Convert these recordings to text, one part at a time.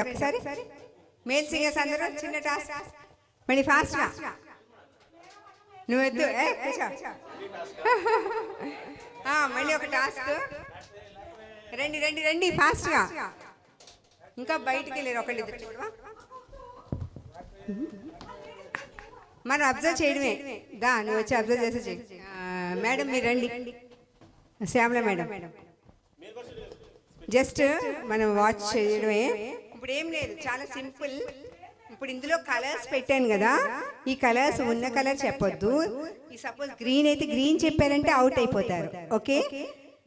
ఒకసారి male singers అందరూ చిన్న టాస్క్ మళ్ళీ ఫాస్ట్గా నువ్వు వద్దు మళ్ళీ ఒక టాస్క్ రండి రండి రండి ఫాస్ట్గా ఇంకా బయటికి వెళ్ళారు ఒకళ్ళిద్దరు చూడవా మనం అబ్జర్వ్ చేయడమే దా నువ్వు వచ్చి అబ్జర్వ్ చేసి చెయ్యి మేడం మీరు రండి శ్యామల మేడం జస్ట్ మనం వాచ్ చేయడమే ఇప్పుడు ఏం లేదు చాలా సింపుల్ ఇప్పుడు ఇందులో కలర్స్ పెట్టాను కదా ఈ కలర్స్ ఉన్న కలర్ చెప్పొద్దు ఈ సపోజ్ గ్రీన్ అయితే గ్రీన్ చెప్పారంటే అవుట్ అయిపోతారు ఓకే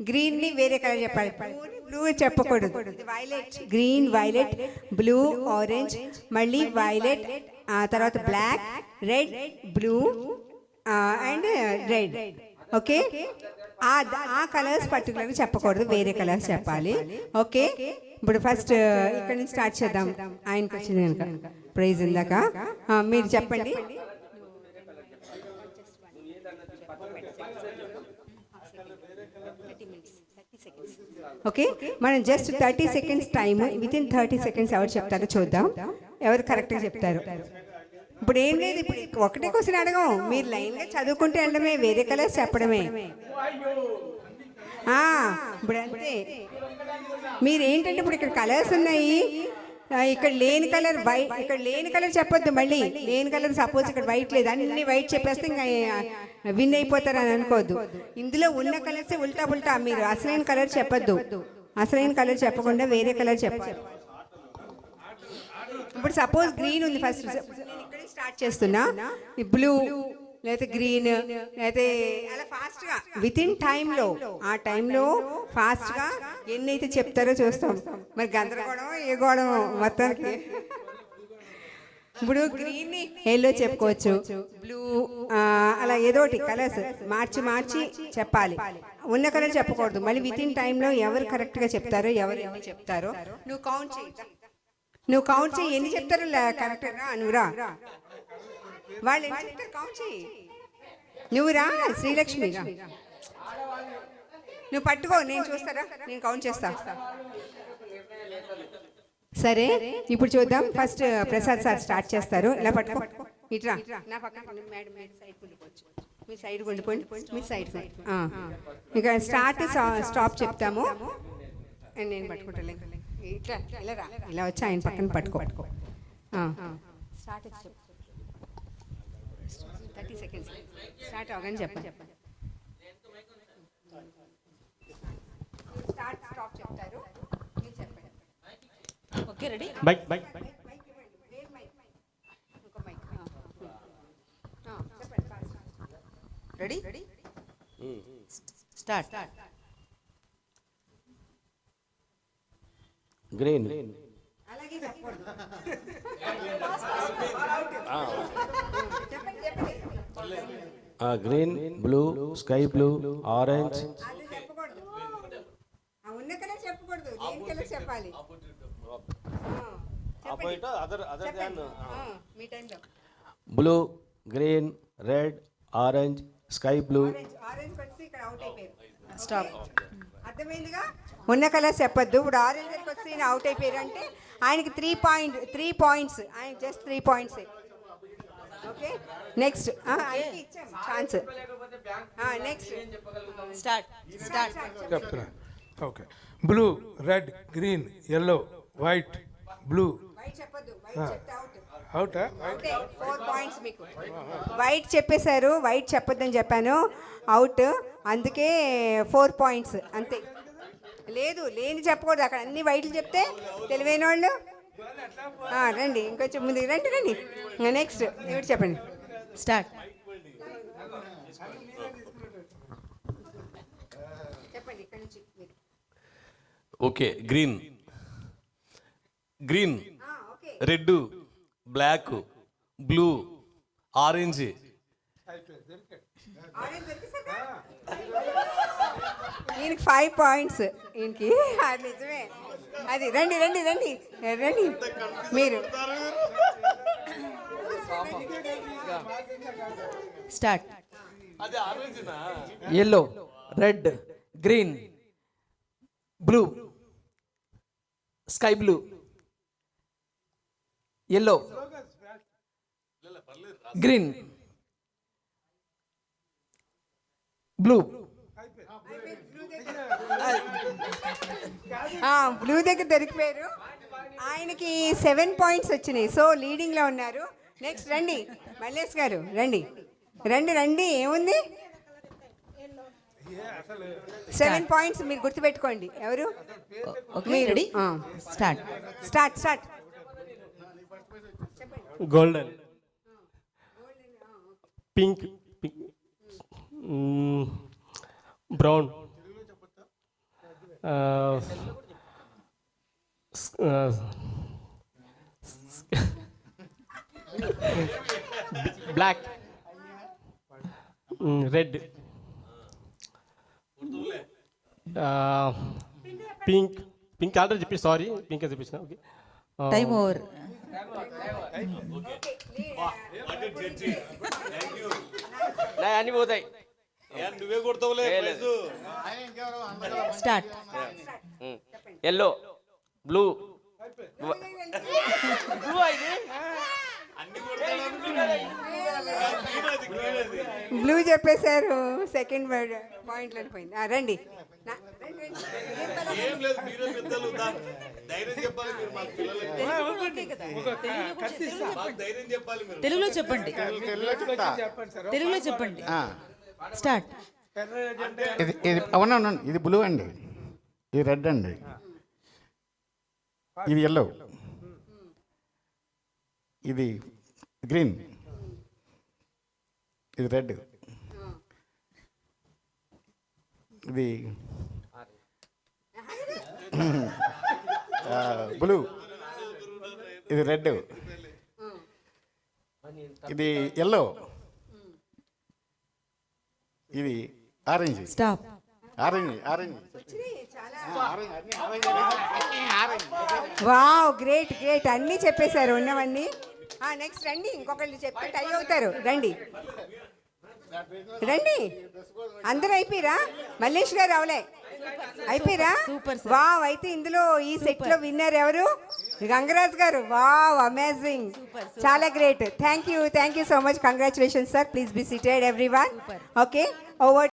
గ్రీన్ ని వేరే కలర్ చెప్పాలి బ్లూ చెప్పకూడదు violet green violet blue orange మళ్ళీ వైలెట్ తర్వాత black red blue and red okay ఆ కలర్స్ పర్టికులర్గా చెప్పకూడదు వేరే కలర్స్ చెప్పాలి ఓకే ఇప్పుడు ఫస్ట్ ఇక్కడ నుంచి స్టార్ట్ చేద్దాం ఆయనకు వచ్చింది కనుక ప్రైజ్ ఇందాక మీరు చెప్పండి ఓకే మనం just 30 seconds time within 30 seconds ఎవరు చెప్తారో చూద్దాం ఎవరు కరెక్ట్గా చెప్తారు ఇప్పుడు ఏం లేదు ఇప్పుడు ఒకటే క్వశ్చన్ అడగం మీరు లైన్గా చదువుకుంటే వెళ్ళడమే వేరే కలర్స్ చెప్పడమే ఇప్పుడు అంతే మీరు ఏంటంటే ఇప్పుడు ఇక్కడ కలర్స్ ఉన్నాయి ఇక్కడ లేని కలర్ వైట్ ఇక్కడ లేని కలర్ చెప్పొద్దు మళ్ళీ లేని కలర్ సపోజ్ ఇక్కడ వైట్ లేదు అన్ని వైట్ చెప్పేస్తే ఇంకా విన్ అయిపోతారని అనుకోవద్దు ఇందులో ఉన్న కలర్స్ ఉల్టా ఉల్టా మీరు అసలైన కలర్ చెప్పొద్దు అసలైన కలర్ చెప్పకుండా వేరే కలర్ చెప్పాలి ఇప్పుడు సపోజ్ గ్రీన్ ఉంది ఫస్ట్ ఇక్కడే స్టార్ట్ చేస్తున్నా బ్లూ లేకపోతే గ్రీన్ లేకపోతే అలా ఫాస్ట్గా వితిన్ టైంలో ఆ టైంలో ఫాస్ట్గా ఎన్నైతే చెప్తారో చూస్తాం మరి గందరగోళం ఏ గోళం మొత్తానికి ఇప్పుడు గ్రీన్ని ఎల్లో చెప్పుకోవచ్చు బ్లూ అలా ఏదోటి కలర్స్ మార్చి మార్చి చెప్పాలి ఉన్న కలర్ చెప్పకూడదు మళ్ళీ వితిన్ టైంలో ఎవరు కరెక్ట్గా చెప్తారో ఎవరు ఎన్ని చెప్తారో నువ్వు కౌంట్ చేయి ఎన్ని చెప్తారో కరెక్ట్గా నువ్వురా వాళ్ళు ఎన్ని చెప్తారు కౌంట్ చేయి నువ్వురా శ్రీలక్ష్మి రా నువ్వు పట్టుకో నేను చూస్తారా నేను కౌంట్ చేస్తా సరే ఇప్పుడు చూద్దాం ఫస్ట్ ప్రసాద్ సార్ స్టార్ట్ చేస్తారు ఇలా పట్టుకో ఇట్రా నా పక్కన మేడం సైడ్ ఉండిపోవచ్చు మీ సైడ్ ఉండిపోండి మీ సైడ్ ఇక స్టార్ట్ స్టాప్ చెప్తాము అండ్ నేను పట్టుకుంటా ఇట్లా ఇలా రా ఇలా వచ్చి ఆయన పక్కన పట్టుకో స్టార్ట్ 30 సెకండ్స్ స్టార్ట్ అవగానే చెప్పండి స్టార్ట్ స్టాప్ చెప్తారు మీరు చెప్పండి ఓకే రెడీ మైక్ ఇంకో మైక్ చెప్పండి రెడీ స్టార్ట్ గ్రీన్ అలాగే చెప్పకూడదు green blue sky blue orange ఉన్న కలర్ చెప్పకూడదు లేని కలర్ చెప్పాలి blue green red orange sky blue orange వచ్చి ఇక్కడ అవుట్ అయిపోయారు స్టాప్ అర్థమైందిగా ఉన్న కలర్ చెప్పొద్దు ఇప్పుడు ఆరెంజ్ వచ్చి అవుట్ అయిపోయారు అంటే ఆయనకి 3 పాయింట్స్ ఆయన just 3 points okay next chance next start చెప్తున్నా okay blue red green yellow white blue white చెప్పొద్దు వైట్ చెప్తే అవుటా 4 పాయింట్స్ మీకు వైట్ చెప్పేశారు వైట్ చెప్పొద్దని చెప్పాను అవుట్ అందుకే 4 పాయింట్స్ అంతే లేదు లేని చెప్పకూడదు అక్కడ అన్ని వైట్లు చెప్తే తెలివైన వాళ్ళు రండి ఇంకొంచెం ముందుకు రండి రండి నెక్స్ట్ ఇప్పుడు చెప్పండి స్టార్ట్ చెప్పండి ఇక్కడ నుంచి okay green red black blue orange ఈయనకి 5 పాయింట్స్ ఈయనకి అది నిజమే అది రండి రండి రండి రండి మీరు start yellow, red, green, blue, sky blue, yellow, green, blue, blue దగ్గర దొరికిపోయారు. ఆయనకి 7 పాయింట్స్ వచ్చినాయి. సో లీడింగ్లో ఉన్నారు. నెక్స్ట్ రండి మల్లేష్ గారు, రండి రండి రండి. ఏముంది 7 పాయింట్స్ మీరు గుర్తుపెట్టుకోండి. ఎవరు okay ready start. Start start. golden, pink, brown, black, red, pink already చెప్పి సారీ పింక్ అని చెప్పేసిన ఓకే టైం ఓవర్. అన్ని పోతాయి. నువ్వే కొడతావులే. స్టార్ట్. ఎల్లో, బ్లూ, బ్లూ చెప్పేశారు. సెకండ్ వర్డ్ పాయింట్లో పోయింది. రండి ఏం లేదు, మీరే పెద్దలు. ధైర్యం చెప్పాలి మీరు మాకు పిల్లలకి. మాకు ధైర్యం చెప్పాలి మీరు. తెలుగులో చెప్పండి, తెలుగులో చెప్పండి. స్టార్ట్. ఇది అవునవునండి, ఇది బ్లూ అండి, ఇది రెడ్ అండి, ఇది ఎల్లో, ఇది గ్రీన్, ఇది రెడ్, ఇది బ్లూ, ఇది రెడ్, ఇది ఎల్లో, ఇది orange. Stop. Orange orange wow, great great. అన్నీ చెప్పేశారు ఉన్నవన్నీ. నెక్స్ట్ రండి, ఇంకొకళ్ళు చెప్తే టై అవుతారు. రండి రండి. అందరూ అయిపోయిరా? మల్లేష్ గారు అవలే అయిపోయిరా? వావ్. అయితే ఇందులో ఈ సెట్ లో విన్నర్ ఎవరు? గంగరాజ్ గారు. వావ్, అమేజింగ్, చాలా great. Thank you so much. Congratulation sir. Please be seated everyone. Okay, over.